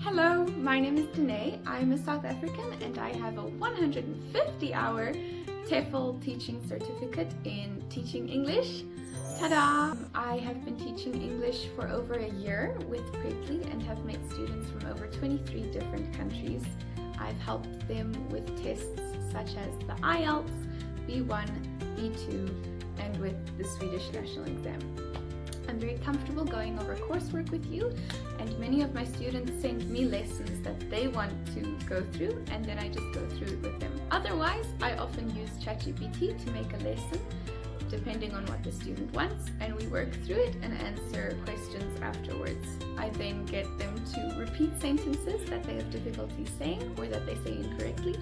Hello, my name is Danae. I'm a South African and I have a 150-hour TEFL teaching certificate in teaching English. Ta-da! I have been teaching English for over a year with Preply and have met students from over 23 different countries. I've helped them with tests such as the IELTS, B1, B2, and with the Swedish National Exam. I'm very comfortable going over coursework with you, and many of my students send me lessons that they want to go through, and then I just go through it with them. Otherwise, I often use ChatGPT to make a lesson, depending on what the student wants, and we work through it and answer questions afterwards. I then get them to repeat sentences that they have difficulty saying or that they say incorrectly,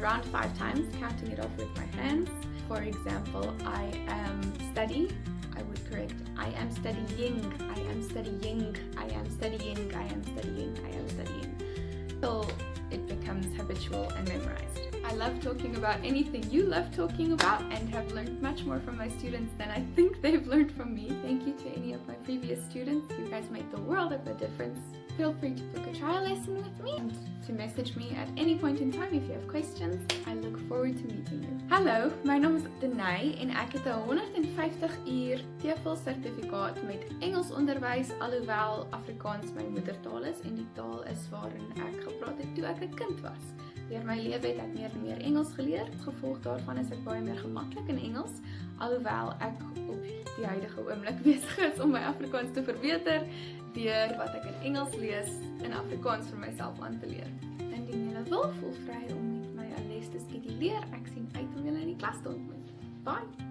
around 5 times, counting it off with my hands. For example, I am study. I would correct, I am studying, I am studying, I am studying, I am studying, I am studying, till it becomes habitual and memorized. I love talking about anything you love talking about and have learned much more from my students than I think they've learned from me. Thank you to any of my previous students. You guys make the world of a difference. Feel free to book a trial lesson with me and to message me at any point in time if you have questions. I look forward to meeting you. Hallo, my naam is Danae en ek het 'n 150 uur TEFL sertifikaat met Engels onderwys, alhoewel Afrikaans my moedertaal is en die taal is waarin ek gepraat het toe ek 'n kind was. Deur my lewe het ek meer en meer Engels geleer. Gevolg daarvan is ek baie meer gemaklik in Engels, alhoewel ek op die huidige oomblik besig is om my Afrikaans te verbeter deur wat ek in Engels lees in Afrikaans vir myself aan te leer. Indien julle wil, voel vry om met my 'n les te skeduleer. Ek sien uit om julle in die klas te ontmoet. Bye!